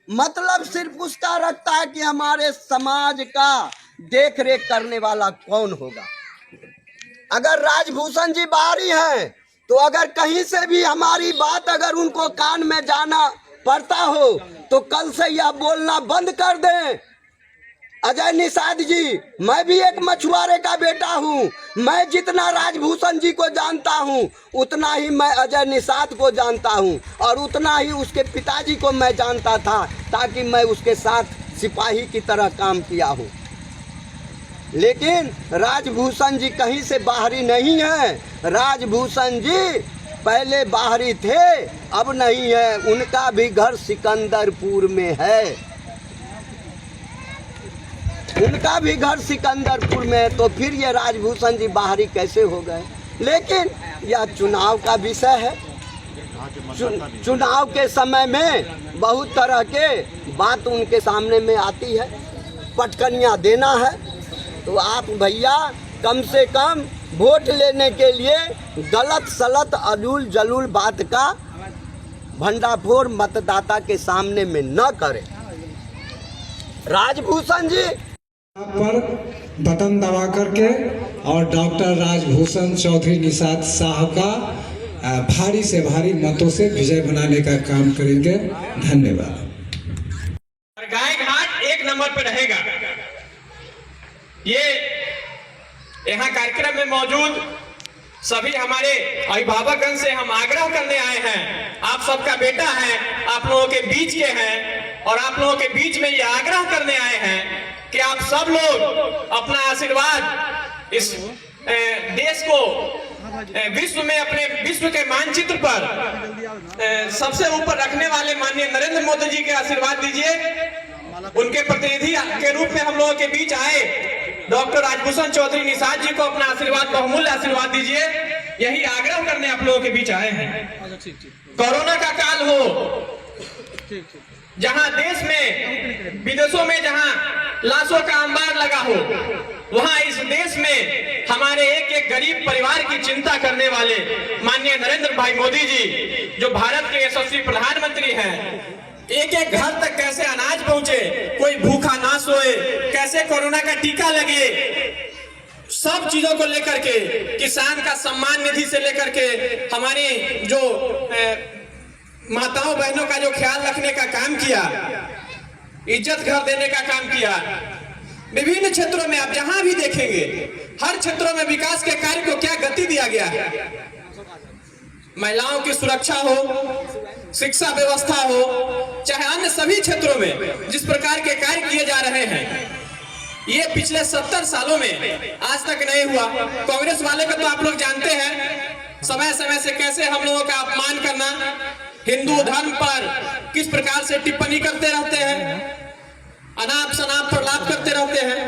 मतलब सिर्फ उसका रखता है कि हमारे समाज का देख रेख करने वाला कौन होगा। अगर राजभूषण जी बाहरी हैं तो अगर कहीं से भी हमारी बात अगर उनको कान में जाना पड़ता हो तो कल से यह बोलना बंद कर दें। अजय निषाद जी, मैं भी एक मछुआरे का बेटा हूँ। मैं जितना राजभूषण जी को जानता हूँ उतना ही मैं अजय निषाद को जानता हूँ और उतना ही उसके पिताजी को मैं जानता था, ताकि मैं उसके साथ सिपाही की तरह काम किया हूँ। लेकिन राजभूषण जी कहीं से बाहरी नहीं है। राजभूषण जी पहले बाहरी थे, अब नहीं है। उनका भी घर सिकंदरपुर में है, उनका भी घर सिकंदरपुर में है। तो फिर ये राजभूषण जी बाहरी कैसे हो गए? लेकिन यह चुनाव का विषय है। चुनाव के समय में बहुत तरह के बात उनके सामने में आती है, पटकनियाँ देना है। तो आप भैया कम से कम वोट लेने के लिए गलत सलत अजूल जलूल बात का भंडाफोड़ मतदाता के सामने में न करें। राजभूषण जी पर बटन दबा करके और डॉक्टर राजभूषण चौधरी निषाद साहब का भारी से भारी मतों से विजय बनाने का काम करेंगे। धन्यवाद। गाय घाट एक नंबर पर रहेगा। ये यहाँ कार्यक्रम में मौजूद सभी हमारे अभिभावकगण से हम आग्रह करने आए हैं। आप सबका बेटा है, आप लोगों के बीच के हैं और आप लोगों के बीच में ये आग्रह करने आए हैं कि आप सब लोग अपना आशीर्वाद इस देश को विश्व में, अपने विश्व के मानचित्र पर सबसे ऊपर रखने वाले माननीय नरेंद्र मोदी जी के आशीर्वाद दीजिए। उनके प्रतिनिधि के रूप में हम लोगों के बीच आए डॉक्टर राजभूषण चौधरी निषाद जी को अपना आशीर्वाद, बहुमूल्य आशीर्वाद दीजिए। यही आग्रह करने आप लोगों के बीच आए हैं। कोरोना का काल हो, जहां देश में विदेशों में जहां लाशों का अंबार लगा हो, वहां इस देश में हमारे एक एक गरीब परिवार की चिंता करने वाले माननीय नरेंद्र भाई मोदी जी, जो भारत के यशस्वी प्रधानमंत्री हैं, एक एक घर तक कैसे अनाज पहुंचे, कोई भूखा ना सोए, कैसे कोरोना का टीका लगे, सब चीजों को लेकर के, किसान का सम्मान निधि से लेकर के हमारी जो माताओं बहनों का जो ख्याल रखने का काम किया, इज्जत घर देने का काम किया। विभिन्न क्षेत्रों में आप जहां भी देखेंगे, हर क्षेत्रों में विकास के कार्य को क्या गति दिया गया है। महिलाओं की सुरक्षा हो, शिक्षा व्यवस्था हो, चाहे अन्य सभी क्षेत्रों में जिस प्रकार के कार्य किए जा रहे हैं, ये पिछले 70 सालों में आज तक नहीं हुआ। कांग्रेस वाले को तो आप लोग जानते हैं, समय समय से कैसे हम लोगों का अपमान करना, हिंदू धर्म पर किस प्रकार से टिप्पणी करते रहते हैं, अनाप शनाप पर लाभ करते रहते हैं।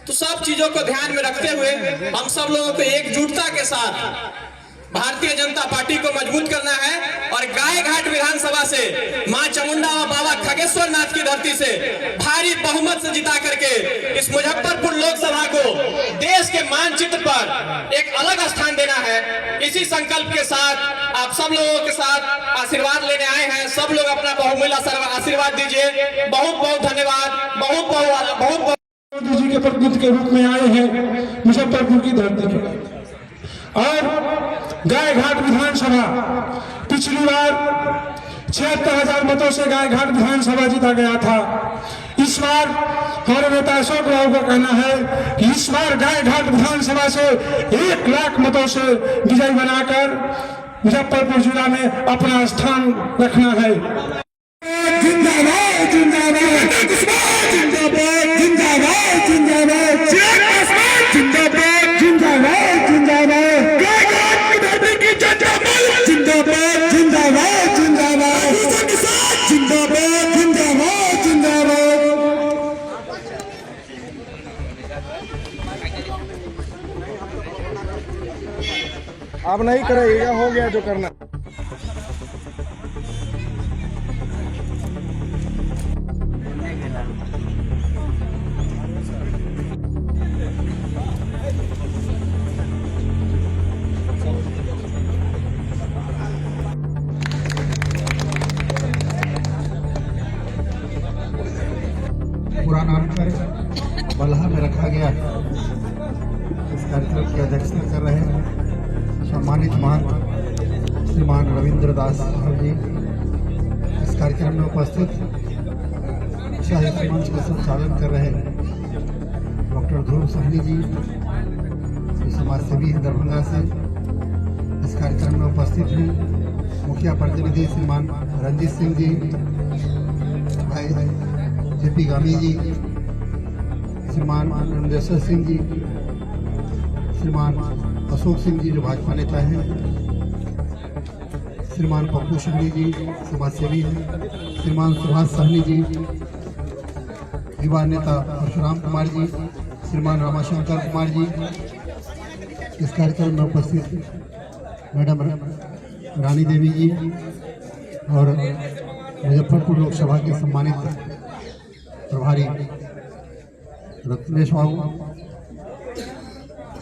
तो सब चीजों को ध्यान में रखते हुए हम सब लोगों को एकजुटता के साथ भारतीय जनता पार्टी को मजबूत करना है और गाय घाट विधानसभा से मां चामुंडा और बाबा खगेश्वर नाथ की धरती से भारी बहुमत से जिता करके इस मुजफ्फरपुर लोकसभा को देश के मानचित्र पर एक अलग स्थान देना है। इसी संकल्प के साथ आप सब लोगों के साथ आशीर्वाद लेने आए हैं। सब लोग अपना बहुमूल्य आशीर्वाद दीजिए। बहुत बहुत धन्यवाद। बहुत बहुत बहुत बहुत मोदी जी के प्रतिनिधि के रूप में आए हैं मुजफ्फरपुर की धरती पर। और गाय घाट विधानसभा पिछली बार 76,000 मतों से गाय घाट विधानसभा जीता गया था। इस बार हमारे नेता अशोक राव का कहना है कि इस बार गाय घाट विधानसभा से 1 लाख मतों से विजय बनाकर मुजफ्फरपुर जिला में अपना स्थान रखना है। जिंदाबाद जिंदाबाद जिंदाबाद जिंदाबाद जिंदाबाद जिंदाबाद जिंदाबाद जिंदाबाद जिंदाबाद जिंदाबाद जिंदाबाद जिंदाबाद जिंदाबाद जिंदाबाद जिंदाबाद। अब नहीं करेगा, हो गया जो करना। पूरा नामकर बल्हा में रखा गया है। इस कार्यक्रम की अध्यक्षता कर रहे हैं सम्मानित महंत श्रीमान रविंद्र दास साहब जी। इस कार्यक्रम में उपस्थित साहित्य मंच का संचालन कर रहे डॉक्टर ध्रुव सहनी जी, समाज सेवी हैं दरभंगा से। इस कार्यक्रम में उपस्थित हैं मुखिया प्रतिनिधि श्रीमान रंजीत सिंह जी, भाई जेपी गामी जी, श्रीमान नंदेश्वर सिंह जी, श्रीमान अशोक सिंह जी जो भाजपा नेता हैं, श्रीमान पप्पू शिंदे जी समाज सेवी हैं, श्रीमान सुभाष सहनी जी, युवा नेता परशुराम कुमार जी, श्रीमान रामाशंकर कुमार जी। इस कार्यक्रम में उपस्थित मैडम रानी देवी जी और मुजफ्फरपुर लोकसभा के सम्मानित प्रभारी रत्नेश बाबू।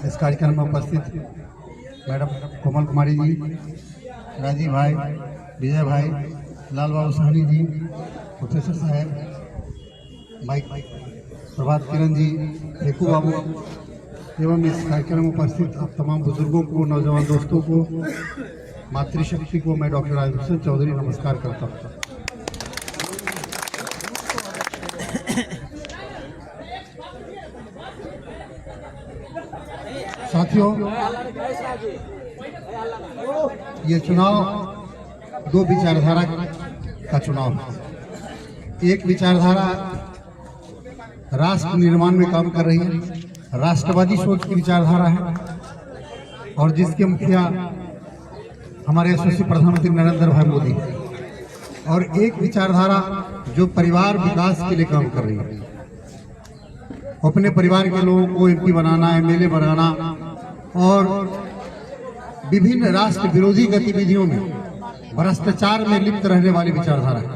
इस कार्यक्रम में उपस्थित मैडम कोमल कुमारी जी, राजीव भाई, विजय भाई, लाल बाबू सहनी जी, प्रोफेसर साहब, माइक प्रभात किरण जी, फेकू बाबू एवं इस कार्यक्रम में उपस्थित आप तमाम बुजुर्गों को, नौजवान दोस्तों को, मातृशक्ति को मैं डॉक्टर राजभूषण चौधरी नमस्कार करता हूँ। साथियों, ये चुनाव दो विचारधारा का चुनाव है। एक विचारधारा राष्ट्र निर्माण में काम कर रही है, राष्ट्रवादी सोच की विचारधारा है और जिसके मुखिया हमारे यशस्वी प्रधानमंत्री नरेंद्र भाई मोदी है। और एक विचारधारा जो परिवार विकास के लिए काम कर रही है, अपने परिवार के लोगों को एमपी बनाना, एमएलए बनाना और विभिन्न राष्ट्र विरोधी गतिविधियों में, भ्रष्टाचार में लिप्त रहने वाली विचारधारा है।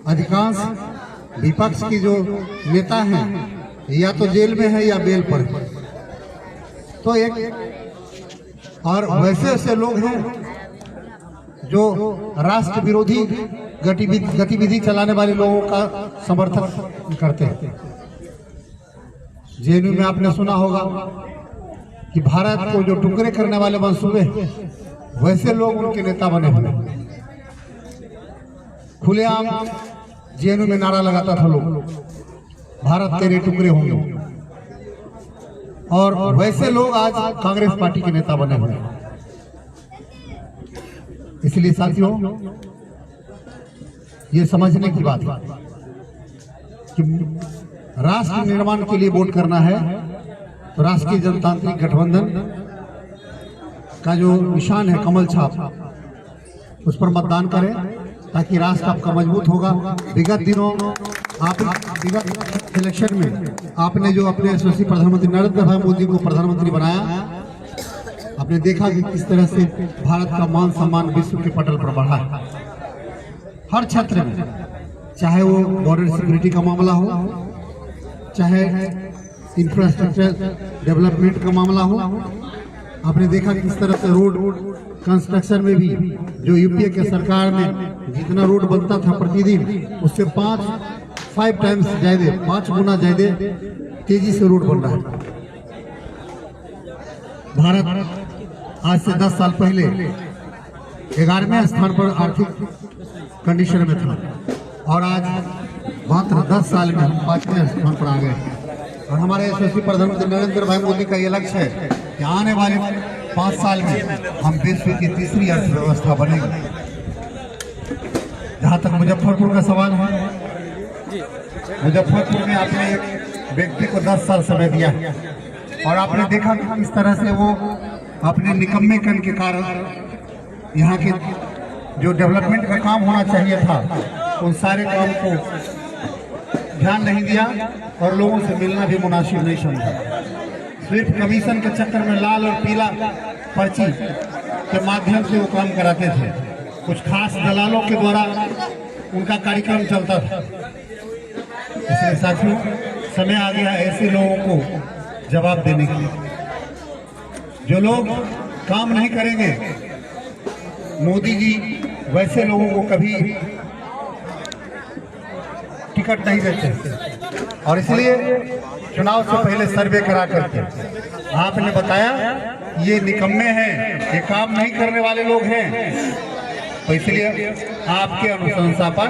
अधिकांश विपक्ष की जो नेता हैं या तो जेल में है या बेल पर है। तो एक और वैसे ऐसे लोग हैं जो राष्ट्र विरोधी गतिविधि चलाने वाले लोगों का समर्थन करते हैं। जेएनयू में आपने सुना होगा कि भारत को जो टुकड़े करने वाले मंसूबे, वैसे लोग उनके नेता बने हुए। खुलेआम जेएनयू में नारा लगाता था लोग, भारत तेरे टुकड़े होंगे, और वैसे लोग आज कांग्रेस पार्टी के नेता बने हुए हैं। इसलिए साथियों, ये समझने की बात है कि राष्ट्र निर्माण के लिए वोट करना है तो राष्ट्रीय जनतांत्रिक गठबंधन का जो निशान है कमल छाप, उस पर मतदान करें ताकि राष्ट्र आपका मजबूत होगा। विगत दिनों विगत इलेक्शन में आपने जो अपने यशस्वी प्रधानमंत्री नरेंद्र भाई मोदी को प्रधानमंत्री बनाया, आपने देखा कि किस तरह से भारत का मान सम्मान विश्व के पटल पर बढ़ा है। हर क्षेत्र में, चाहे वो बॉर्डर सिक्योरिटी का मामला हो, चाहे इंफ्रास्ट्रक्चर डेवलपमेंट का मामला हो, आपने देखा कि किस तरह से रोड कंस्ट्रक्शन में भी जो यूपीए के सरकार में जितना रोड बनता था प्रतिदिन, उससे 5 टाइम्स ज्यादा, 5 गुना ज्यादा तेजी से रोड बन रहा है। भारत आज से 10 साल पहले 11वें स्थान पर आर्थिक कंडीशन में था और आज मात्र 10 साल में हम 5वें स्थान पर आ गए। और हमारे यशस्वी प्रधानमंत्री नरेंद्र भाई मोदी का ये लक्ष्य है कि आने वाले 5 साल में हम विश्व की तीसरी अर्थव्यवस्था बनेंगे। जहाँ तक मुजफ्फरपुर का सवाल है, मुजफ्फरपुर में आपने एक व्यक्ति को 10 साल समय दिया और आपने देखा कि किस तरह से वो अपने निकम्मेपन के कारण यहाँ के जो डेवलपमेंट का काम होना चाहिए था, उन सारे काम को ध्यान नहीं दिया और लोगों से मिलना भी मुनासिब नहीं समझा। सिर्फ कमीशन के चक्कर में लाल और पीला पर्ची के माध्यम से वो काम कराते थे। कुछ खास दलालों के द्वारा उनका कार्यक्रम चलता था। इसलिए साथियों, समय आ गया ऐसे लोगों को जवाब देने की। जो लोग काम नहीं करेंगे, मोदी जी वैसे लोगों को कभी टिकट नहीं देते। और इसलिए चुनाव से पहले सर्वे करा करके आपने बताया ये निकम्मे हैं, ये काम नहीं करने वाले लोग हैं, तो इसलिए आपके अनुशंसा पर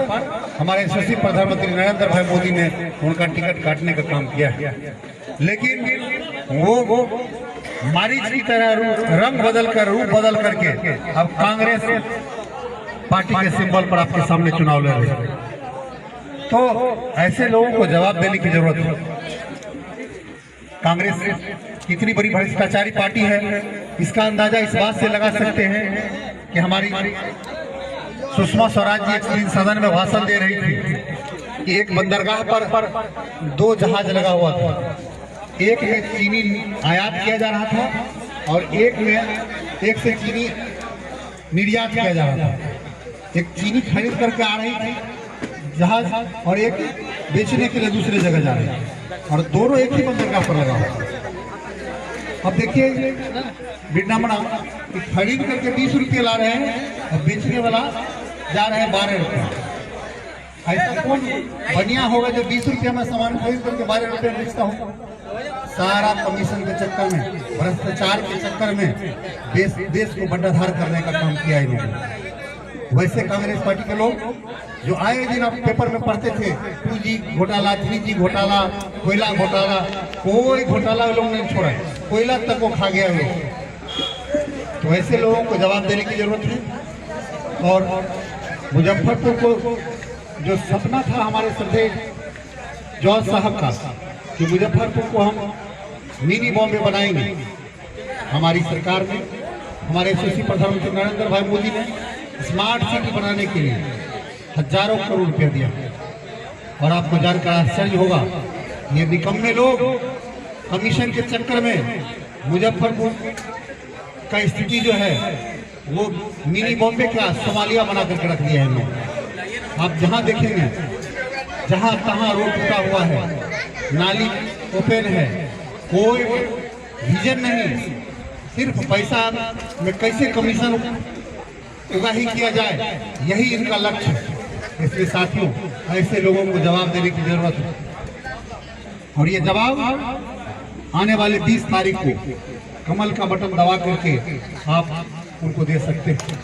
हमारे यशस्वी प्रधानमंत्री नरेंद्र भाई मोदी ने उनका टिकट काटने का काम किया है। लेकिन वो मारीच की तरह रंग बदल कर, रूप बदल करके अब कांग्रेस पार्टी के सिंबल पर आपके सामने चुनाव लड़ रहे हैं। तो ऐसे लोगों को जवाब देने की जरूरत है। कांग्रेस कितनी बड़ी भ्रष्टाचारी पार्टी है, इसका अंदाजा इस बात से लगा सकते हैं कि हमारी सुषमा स्वराज जी एक दिन सदन में भाषण दे रही थी कि एक बंदरगाह पर 2 जहाज लगा हुआ था, एक में चीनी आयात किया जा रहा था और एक से चीनी निर्यात किया जा रहा था। एक चीनी खरीद करके आ रही थी जहाज और एक बेचने के लिए दूसरी जगह जा रही थी, और दोनों एक ही बंदरगाह पर लगा हुआ। अब देखिए बिरनामना खरीद करके 20 रुपये ला रहे हैं और बेचने वाला जा रहे हैं 12 रुपये। ऐसा कौन बढ़िया होगा जो 20 रुपये में सामान खरीद करके 12 रुपये बेचता होगा? सारा कमीशन के चक्कर में, भ्रष्टाचार के चक्कर में देश को बंटाधार करने का काम किया इन्होंने। वैसे कांग्रेस पार्टी के लोग जो आए दिन आप पेपर में पढ़ते थे 2G घोटाला, 3G घोटाला, कोयला घोटाला, कोई घोटाला लोग नहीं छोड़ा, कोयला तक वो खा गया लोग। तो ऐसे लोगों को जवाब देने की जरूरत है। और मुजफ्फरपुर को जो सपना था हमारे श्रद्धेय जॉर्ज साहब का कि मुजफ्फरपुर को हम मिनी बॉम्बे बनाएंगे, हमारी सरकार ने, हमारे यशस्वी प्रधानमंत्री नरेंद्र भाई मोदी ने स्मार्ट सिटी बनाने के लिए हजारों करोड़ रुपया दिया। और आपको जानकर आश्चर्य होगा, ये निकम्मे लोग कमीशन के चक्कर में मुजफ्फरपुर का स्थिति जो है वो मिनी बॉम्बे का सोमालिया बना करके रख दिया है इन्होंने। आप जहाँ देखेंगे जहाँ तहाँ रोड टूटा हुआ है, नाली ओपन है, कोई विजन नहीं, सिर्फ पैसा में कैसे कमीशन उगाही किया जाए, यही इनका लक्ष्य है। इसलिए साथियों ऐसे लोगों को जवाब देने की जरूरत है, और ये जवाब आने वाले 20 तारीख को कमल का बटन दबा करके आप उनको दे सकते हैं।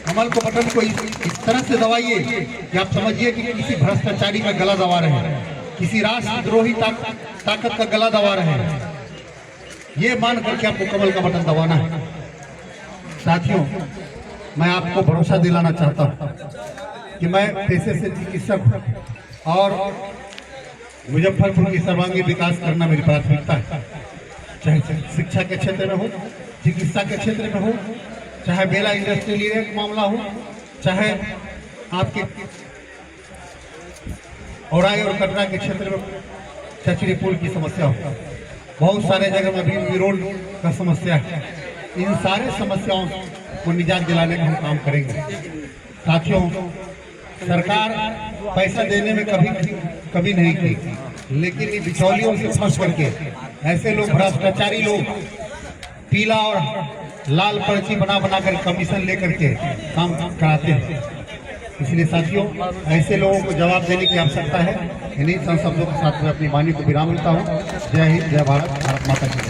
कमल को बटन को इस तरह से दबाइए कि आप समझिए कि किसी भ्रष्टाचारी का गला दबा रहे हैं, किसी राष्ट्रद्रोही ताकत का गला दबा रहे हैं, ये मान करके आपको कमल का बटन दबाना है। साथियों मैं आपको भरोसा दिलाना चाहता हूँ कि मैं पेशे से चिकित्सक हूँ और मुजफ्फरपुर की सर्वांगीण विकास करना मेरी प्राथमिकता है। चाहे शिक्षा के क्षेत्र में हो, चिकित्सा के क्षेत्र में हो, चाहे बेला इंडस्ट्रियल एरिया का मामला हो, चाहे आपके औराई और कटरा के क्षेत्र में चचरी पुल की समस्या हो, बहुत सारे जगह में भी रोड का समस्या है। इन सारे समस्याओं को निजात दिलाने का हम काम करेंगे। साथियों सरकार पैसा देने में कभी नहीं की, लेकिन ये बिचौलियों से फंस करके ऐसे लोग भ्रष्टाचारी लोग पीला और लाल पर्ची बना कर कमीशन लेकर के काम कराते हैं। इसलिए साथियों ऐसे लोगों को जवाब देने की आवश्यकता है। इन्हीं शब्दों के साथ मैं अपनी वाणी को विराम देता हूँ। जय हिंद, जय भारत, भारत माता की।